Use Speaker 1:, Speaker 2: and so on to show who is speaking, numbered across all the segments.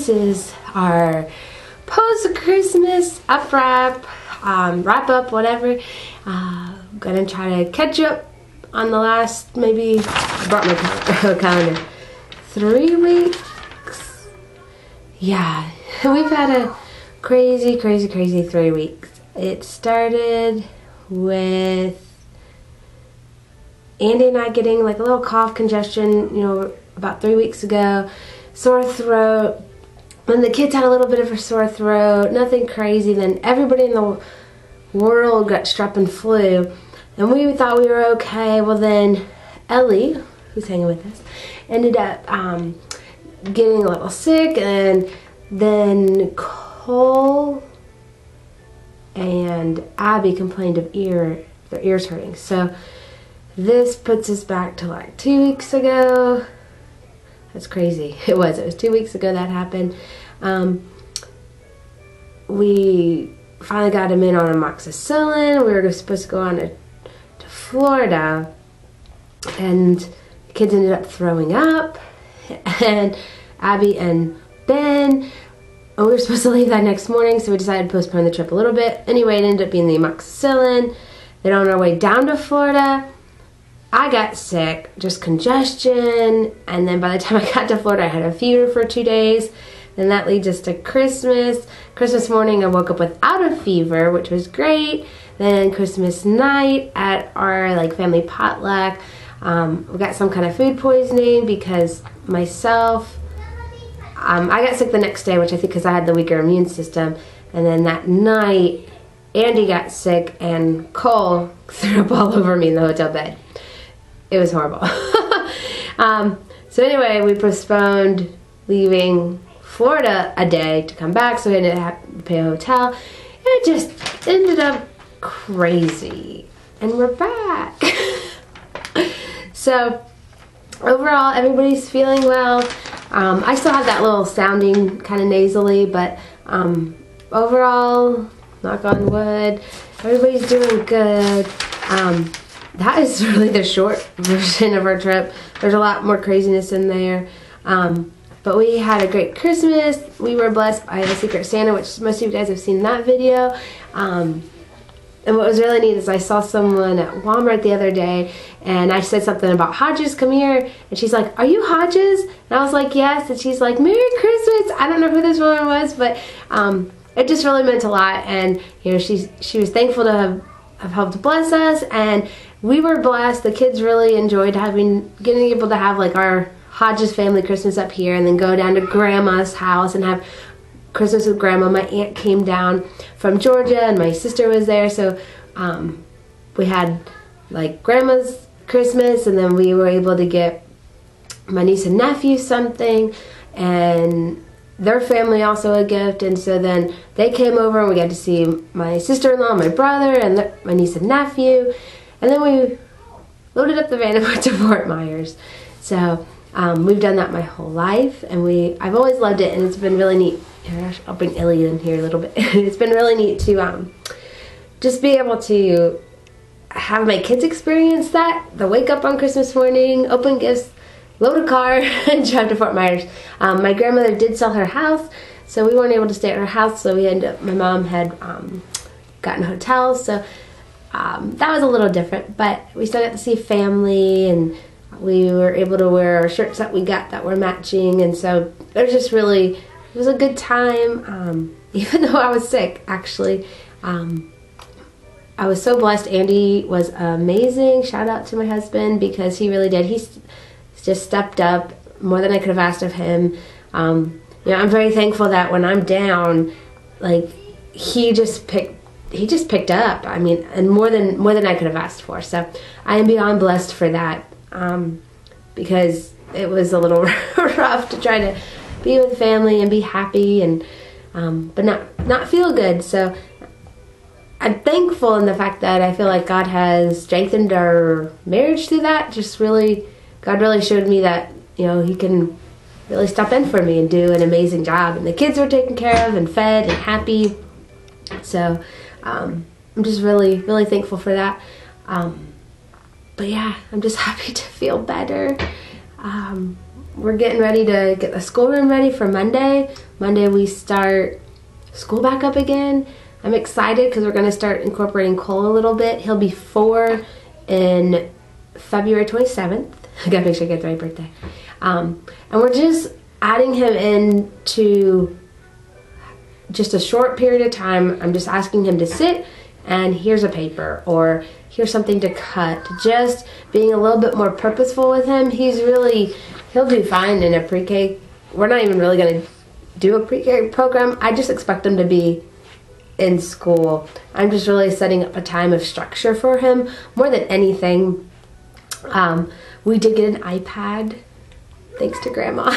Speaker 1: this is our post-Christmas wrap up, whatever. I'm gonna try to catch up on the last, maybe, I brought my calendar, 3 weeks. Yeah, we've had a crazy 3 weeks. It started with Andy and I getting like a little cough, congestion, about 3 weeks ago. Sore throat. When the kids had a little bit of a sore throat, nothing crazy. Then everybody in the world got strep and flu. And we thought we were okay. Well, then Ellie, who's hanging with us, ended up getting a little sick. And then Cole and Abby complained of their ears hurting. So this puts us back to like 2 weeks ago. That's crazy. It was 2 weeks ago that happened. We finally got him in on amoxicillin. We were supposed to go on to Florida, and the kids ended up throwing up, and Abby and Ben, we were supposed to leave that next morning, so we decided to postpone the trip a little bit. Anyway, it ended up being the amoxicillin. Then on our way down to Florida, I got sick, just congestion, and then by the time I got to Florida, I had a fever for 2 days. Then that leads us to Christmas. Christmas morning, I woke up without a fever, which was great. Then Christmas night at our family potluck, we got some kind of food poisoning because myself, I got sick the next day, which I think because I had the weaker immune system. And then that night, Andy got sick and Cole threw up all over me in the hotel bed. It was horrible. So anyway, we postponed leaving Florida a day to come back, so we ended up having to pay a hotel. It just ended up crazy. And we're back. So overall, everybody's feeling well. I still have that little sounding kind of nasally, but overall, knock on wood, everybody's doing good. That is really the short version of our trip. There's a lot more craziness in there. But we had a great Christmas. We were blessed by the Secret Santa, which most of you guys have seen that video. And what was really neat is I saw someone at Walmart the other day, and I said something about Hodges, come here. And she's like, are you Hodges? And I was like, yes. And she's like, Merry Christmas. I don't know who this woman was, but it just really meant a lot. And she was thankful to have helped bless us, and we were blessed. The kids really enjoyed getting able to have our Hodges family Christmas up here, and then go down to Grandma's house and have Christmas with Grandma. My aunt came down from Georgia, and my sister was there, so we had Grandma's Christmas, and then we were able to get my niece and nephew something, and their family also a gift. And so then they came over, and we got to see my sister-in-law, my brother, and my niece and nephew. And then we loaded up the van and went to Fort Myers. So we've done that my whole life, and I've always loved it, and it's been really neat. I'll bring Ellie in here a little bit. It's been really neat to just be able to have my kids experience that. The wake up on Christmas morning, open gifts, load a car, and drive to Fort Myers. My grandmother did sell her house, so we weren't able to stay at her house, so my mom had gotten hotels, so that was a little different, but we still got to see family, and we were able to wear our shirts that we got that were matching, and so it was just really, it was a good time, even though I was sick, actually. I was so blessed. Andy was amazing. Shout out to my husband, because he really did. He just stepped up more than I could have asked of him. I'm very thankful that when I'm down, he just picked up. I mean, and more than I could have asked for. So I am beyond blessed for that, because it was a little rough to try to be with family and be happy, and but not feel good. So I'm thankful in the fact that I feel like God has strengthened our marriage through that. God really showed me that He can really step in for me and do an amazing job, and the kids were taken care of and fed and happy. So I'm just really, really thankful for that. But yeah, I'm just happy to feel better. we're getting ready to get the schoolroom ready for Monday. Monday we start school back up again. I'm excited because we're going to start incorporating Cole a little bit. He'll be 4 in February 27th. I gotta make sure I get the right birthday. And we're just adding him into just a short period of time. I'm just asking him to sit and here's a paper or here's something to cut. Just being a little bit more purposeful with him. He'll do fine in a pre-K. We're not even really going to do a pre-K program. I just expect him to be in school. I'm just really setting up a time of structure for him more than anything. We did get an iPad. Thanks to Grandma.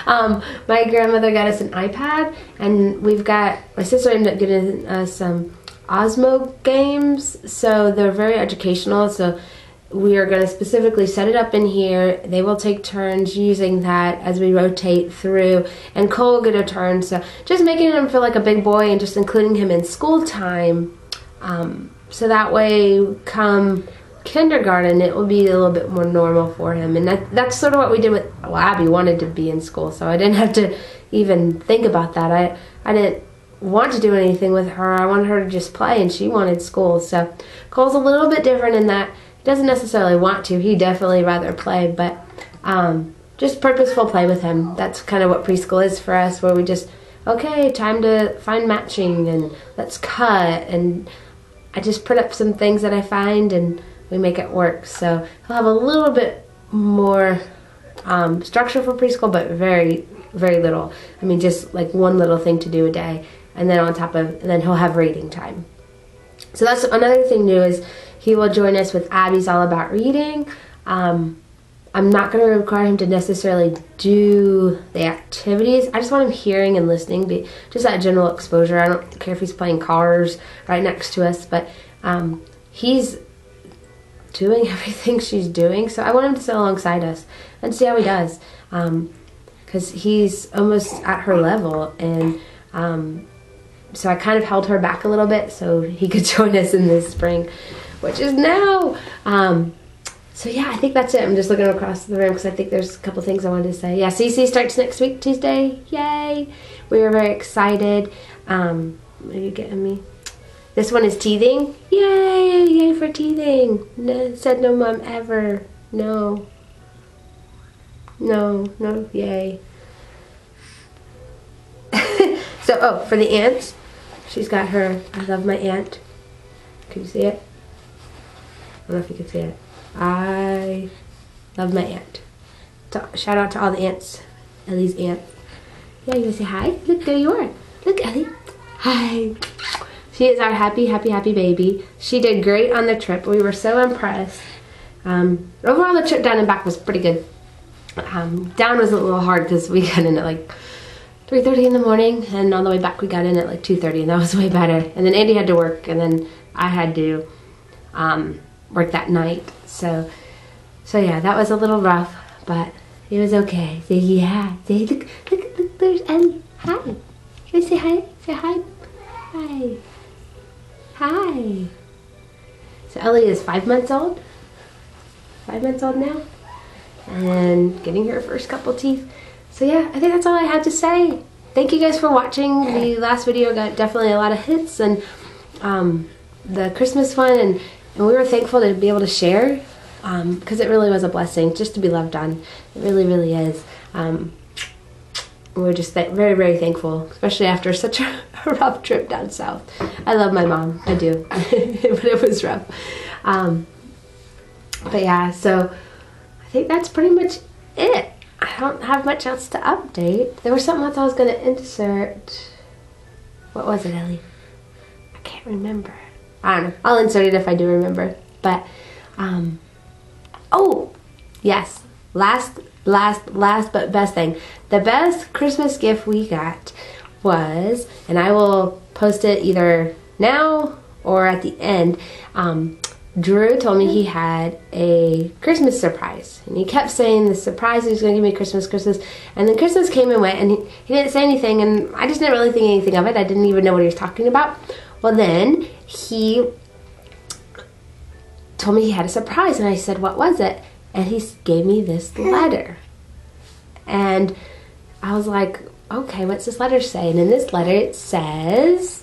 Speaker 1: My grandmother got us an iPad, and my sister ended up getting us some Osmo games, so they're very educational. So we are going to specifically set it up in here. They will take turns using that as we rotate through, and Cole will get a turn. So just making him feel like a big boy and just including him in school time, so that way come kindergarten it will be a little bit more normal for him. And that's sort of what we did with Abby. Wanted to be in school, so I didn't have to even think about that. I didn't want to do anything with her. I wanted her to just play, and she wanted school. So Cole's a little bit different in that he doesn't necessarily want to. He definitely rather play, but just purposeful play with him. That's kind of what preschool is for us, where we just, okay, time to find matching and let's cut, and I just put up some things that I find and we make it work. So he'll have a little bit more structure for preschool, but very, very little. I mean, just like one little thing to do a day, and then then he'll have reading time. So that's another thing new, is he will join us with Abby's All About Reading. I'm not going to require him to necessarily do the activities. I just want him hearing and listening, just that general exposure. I don't care if he's playing Cars right next to us, but he's doing everything she's doing. So I want him to sit alongside us and see how he does, because he's almost at her level. And so I kind of held her back a little bit so he could join us in this spring, which is now. So yeah, I think that's it. I'm just looking across the room because I think there's a couple things I wanted to say. Yeah, CC starts next week, Tuesday. Yay! We are very excited. Are you getting me? This one is teething. Yay! Yay for teething. No, said no mom ever. No. No, no, yay. So, for the ants, she's got her I love my aunt. Can you see it? I don't know if you can see it. I love my aunt. So, shout out to all the aunts. Ellie's aunt. Yeah, you want to say hi? Look, there you are. Look, Ellie. Hi. She is our happy, happy, happy baby. She did great on the trip. We were so impressed. Overall, the trip down and back was pretty good. Down was a little hard because we got in at like 3:30 in the morning, and on the way back we got in at like 2:30, and that was way better. And then Andy had to work, and then I had to work that night. So yeah, that was a little rough, but it was okay. So yeah, say look, there's Ellie. Hi. Can I say hi? Say hi. Hi. Hi. So Ellie is 5 months old. 5 months old now. And getting her first couple teeth. So yeah, I think that's all I had to say. Thank you guys for watching. The last video got definitely a lot of hits, and the Christmas one, and we were thankful to be able to share, because it really was a blessing just to be loved on. It really, really is. We're just very, very thankful, especially after such a rough trip down south. I love my mom, I do, but it was rough. But yeah, so I think that's pretty much it. I don't have much else to update. There was something else I was going to insert. What was it, Ellie? I can't remember. I don't know. I'll insert it if I do remember. But, oh, yes. Last but best thing. The best Christmas gift we got was, and I will post it either now or at the end, Drew told me he had a Christmas surprise, and he kept saying the surprise, he was going to give me Christmas, and then Christmas came and went, and he didn't say anything, and I just didn't really think anything of it. I didn't even know what he was talking about. Well, then he told me he had a surprise, and I said, what was it? and he gave me this letter. And I was like, okay, what's this letter say? And in this letter it says,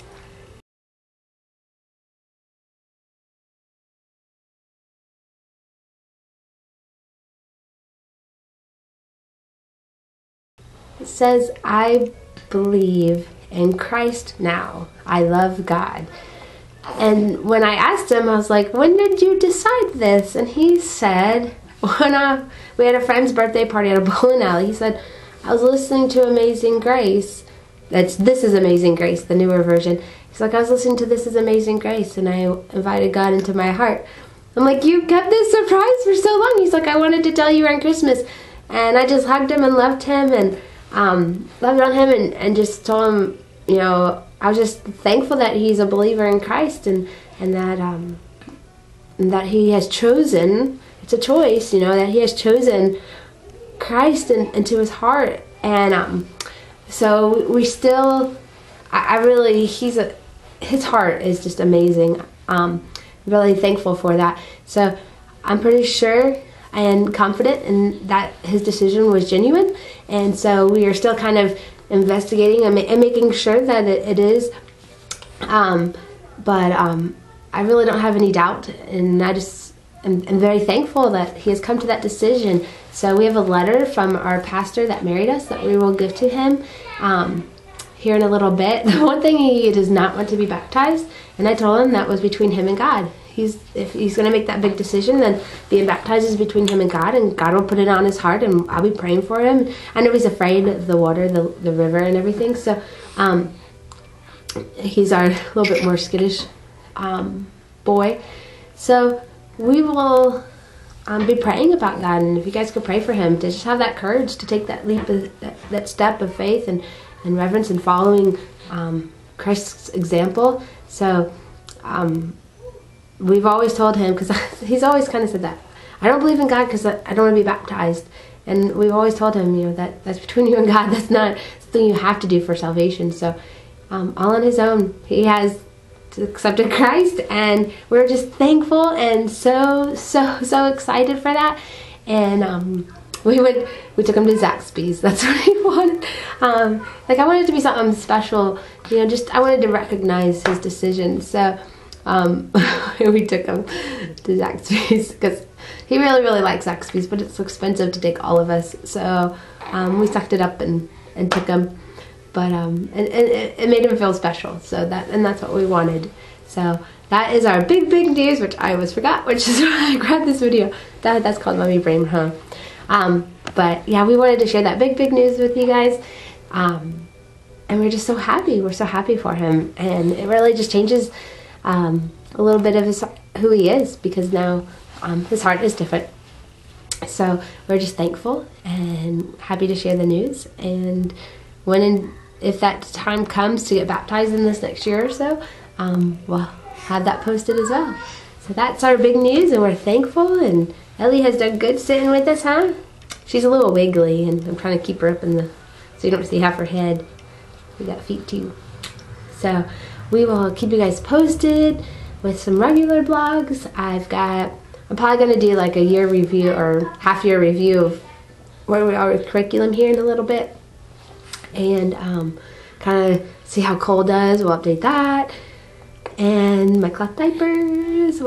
Speaker 1: I believe in Christ now. I love God. And when I asked him, I was like, when did you decide this? And he said, when we had a friend's birthday party at a bowling alley, he said, I was listening to Amazing Grace. This is Amazing Grace, the newer version. He's like, I was listening to This is Amazing Grace, and I invited God into my heart. I'm like, you kept this surprise for so long. He's like, I wanted to tell you around Christmas. And I just hugged him and loved him and loved on him and just told him, you know, I was just thankful that he's a believer in Christ and that he has chosen, it's a choice, you know, that he has chosen Christ into his heart. And so we still, I really, his heart is just amazing. Really thankful for that. So I'm pretty sure and confident in that his decision was genuine, and so we are still kind of investigating and making sure that it is. But I really don't have any doubt, and I just am very thankful that he has come to that decision. So we have a letter from our pastor that married us that we will give to him here in a little bit. The one thing, he does not want to be baptized, and I told him that was between him and God. If he's going to make that big decision, then being baptized is between him and God will put it on his heart, and I'll be praying for him. I know he's afraid of the water, the river and everything, so he's our little bit more skittish boy. So we will be praying about that, and if you guys could pray for him to just have that courage to take that leap, that step of faith and reverence and following Christ's example. So we've always told him, because he's always kind of said that, I don't believe in God because I don't want to be baptized. And we've always told him, you know, that's between you and God. That's not something you have to do for salvation. So all on his own, he has accepted Christ, and we're just thankful and so excited for that. And we took him to Zaxby's. That's what he wanted. Like, I wanted it to be something special, you know, I wanted to recognize his decision. So we took him to Zaxby's because he really likes Zaxby's, but it's expensive to take all of us. So we sucked it up and took him. But it made him feel special. So that's what we wanted. So that is our big news, which I always forgot, which is why I grabbed this video. That's called Mommy Brain, huh? But yeah, we wanted to share that big news with you guys. And we're just so happy. We're so happy for him, and it really just changes a little bit of who he is, because now his heart is different. So we're just thankful and happy to share the news. And if that time comes to get baptized in this next year or so, we'll have that posted as well. So that's our big news, and we're thankful. And Ellie has done good sitting with us, huh? She's a little wiggly, and I'm trying to keep her up so you don't see half her head. We got feet too. So we will keep you guys posted with some regular vlogs. I'm probably going to do like a year review or half-year review of where we are with curriculum here in a little bit. And kind of see how Cole does. We'll update that. And my cloth diapers,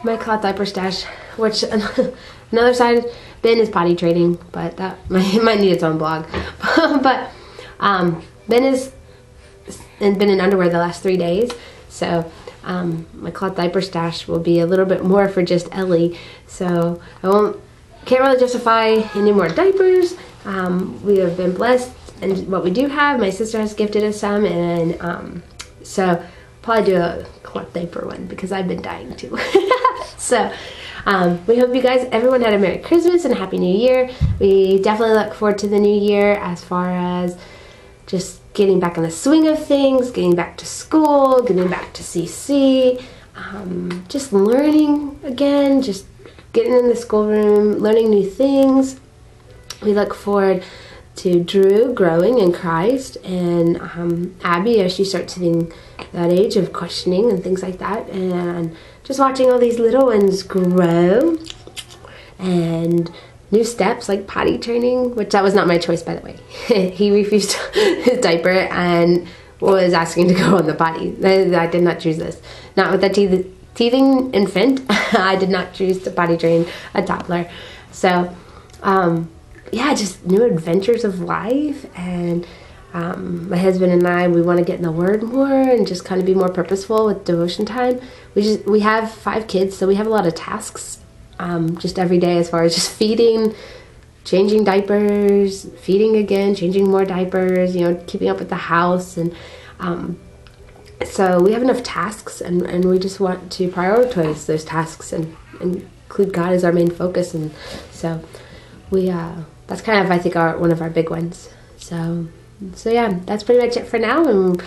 Speaker 1: my cloth diaper stash, which another side, Ben is potty training, but that might need its own blog. But Ben has been in underwear the last 3 days, so my cloth diaper stash will be a little bit more for just Ellie. So can't really justify any more diapers. We have been blessed, and what we do have, my sister has gifted us some, and so probably do a cloth diaper one because I've been dying to. So we hope everyone had a Merry Christmas and a Happy New Year. We definitely look forward to the new year as far as just getting back in the swing of things, getting back to school, getting back to CC, just learning again, just getting in the schoolroom, learning new things. We look forward to Drew growing in Christ, and Abby as she starts hitting that age of questioning and things like that, and just watching all these little ones grow. and new steps like potty training, which that was not my choice, by the way. He refused his diaper and was asking to go on the potty. I did not choose this. Not with a teething infant. I did not choose to potty train a toddler. So yeah, just new adventures of life. And my husband and I, we want to get in the Word more and just kind of be more purposeful with devotion time. We have 5 kids, so we have a lot of tasks just every day, as far as just feeding, changing diapers, feeding again, changing more diapers, you know, keeping up with the house. And so we have enough tasks, and we just want to prioritize those tasks and include God as our main focus. And so we that's kind of, I think, one of our big ones. So yeah, that's pretty much it for now, and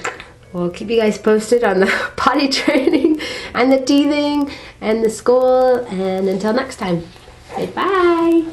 Speaker 1: we'll keep you guys posted on the potty training and the teething and the school. And until next time, bye.